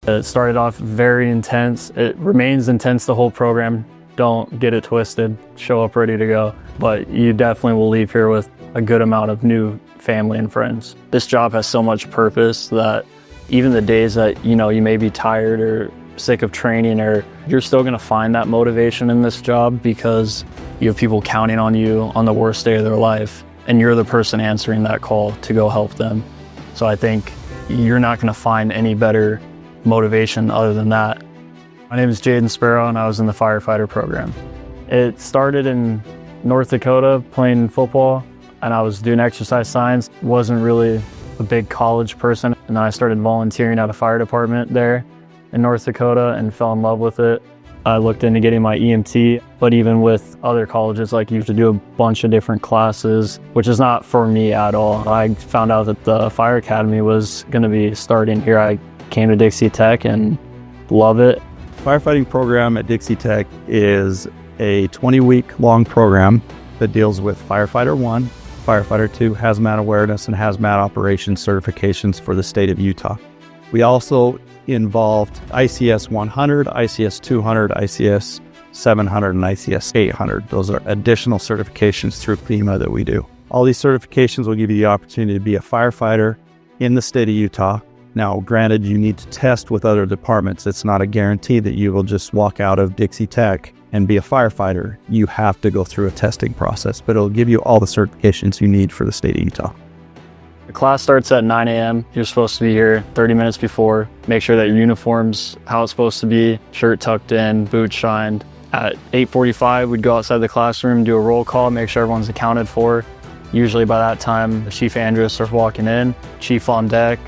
It started off very intense. It remains intense the whole program. Don't get it twisted. Show up ready to go. But you definitely will leave here with a good amount of new family and friends. This job has so much purpose that even the days that you may be tired or sick of training, or you're still going to find that motivation in this job because you have people counting on you on the worst day of their life, and you're the person answering that call to go help them. So I think you're not going to find any better motivation other than that. My name is Jayden Sparrow, and I was in the Firefighter Program. It started in North Dakota playing football, and I was doing exercise science. Wasn't really a big college person, and then I started volunteering at a fire department there in North Dakota and fell in love with it. I looked into getting my EMT, but even with other colleges, like you have to do a bunch of different classes, which is not for me at all. I found out that the Fire Academy was going to be starting here. I came to Dixie Tech and love it. Firefighting program at Dixie Tech is a 20-week long program that deals with Firefighter 1, Firefighter 2, hazmat awareness, and hazmat operations certifications for the state of Utah. We also involved ICS 100, ICS 200, ICS 700, and ICS 800. Those are additional certifications through FEMA that we do. All these certifications will give you the opportunity to be a firefighter in the state of Utah. Now, granted, you need to test with other departments. It's not a guarantee that you will just walk out of Dixie Tech and be a firefighter. You have to go through a testing process, but it'll give you all the certifications you need for the state of Utah. The class starts at 9 a.m. You're supposed to be here 30 minutes before. Make sure that your uniform's how it's supposed to be, shirt tucked in, boots shined. At 8:45, we'd go outside the classroom, do a roll call, make sure everyone's accounted for. Usually by that time, the Chief Andrus starts walking in, Chief on deck.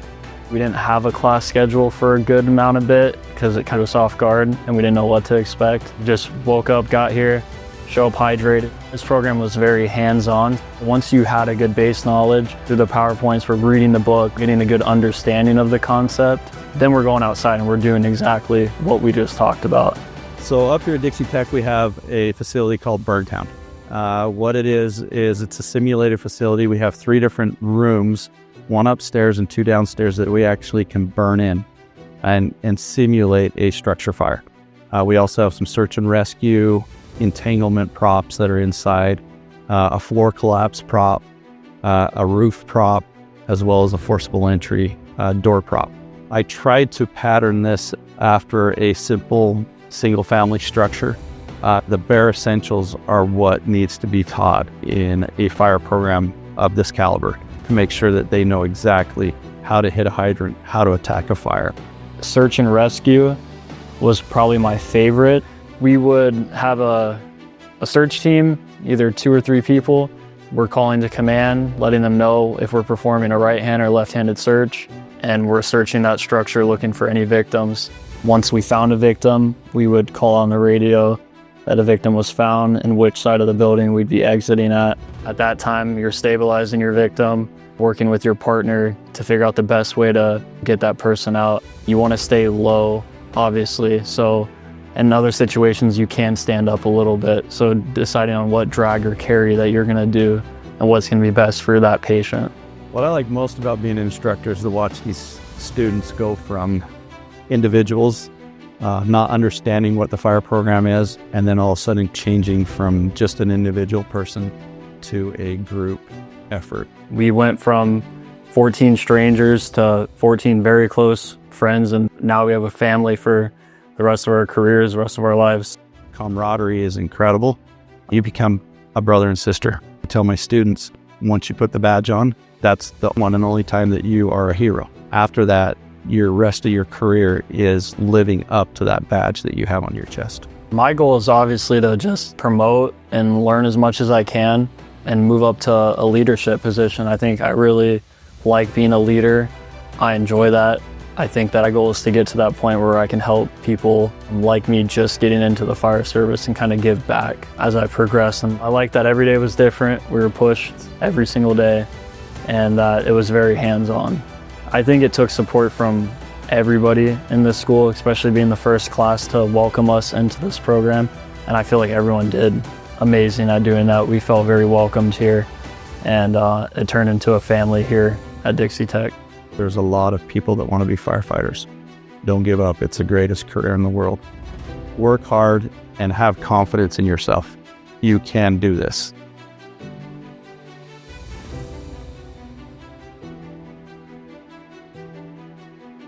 We didn't have a class schedule for a good amount of it because it kind of was off guard and we didn't know what to expect. Just woke up, got here, show up hydrated. This program was very hands-on. Once you had a good base knowledge through the PowerPoints, we're reading the book, getting a good understanding of the concept, then we're going outside and we're doing exactly what we just talked about. So up here at Dixie Tech, we have a facility called Burntown. What it is it's a simulated facility. We have 3 different rooms, 1 upstairs and 2 downstairs that we actually can burn in and simulate a structure fire. We also have some search and rescue, entanglement props that are inside, a floor collapse prop, a roof prop, as well as a forcible entry door prop. I tried to pattern this after a simple single-family structure. The bare essentials are what needs to be taught in a fire program of this caliber to make sure that they know exactly how to hit a hydrant, how to attack a fire. Search and rescue was probably my favorite. We would have a search team, either 2 or 3 people. We're calling to command, letting them know if we're performing a right-hand or left-handed search, and we're searching that structure looking for any victims. Once we found a victim, we would call on the radio that a victim was found and which side of the building we'd be exiting at. At that time, you're stabilizing your victim, working with your partner to figure out the best way to get that person out. You want to stay low, obviously, so in other situations you can stand up a little bit. So deciding on what drag or carry that you're going to do and what's going to be best for that patient. What I like most about being an instructor is to watch these students go from individuals not understanding what the fire program is, and then all of a sudden changing from just an individual person to a group effort. We went from 14 strangers to 14 very close friends, and now we have a family for the rest of our careers, the rest of our lives. Camaraderie is incredible. You become a brother and sister. I tell my students, once you put the badge on, that's the one and only time that you are a hero. After that, your rest of your career is living up to that badge that you have on your chest. My goal is obviously to just promote and learn as much as I can and move up to a leadership position. I think I really like being a leader. I enjoy that. I think that my goal is to get to that point where I can help people like me just getting into the fire service and kind of give back as I progress. And I like that every day was different. We were pushed every single day, and that it was very hands-on. I think it took support from everybody in this school, especially being the first class to welcome us into this program. And I feel like everyone did amazing at doing that. We felt very welcomed here, and it turned into a family here at Dixie Tech. There's a lot of people that want to be firefighters. Don't give up. It's the greatest career in the world. Work hard and have confidence in yourself. You can do this.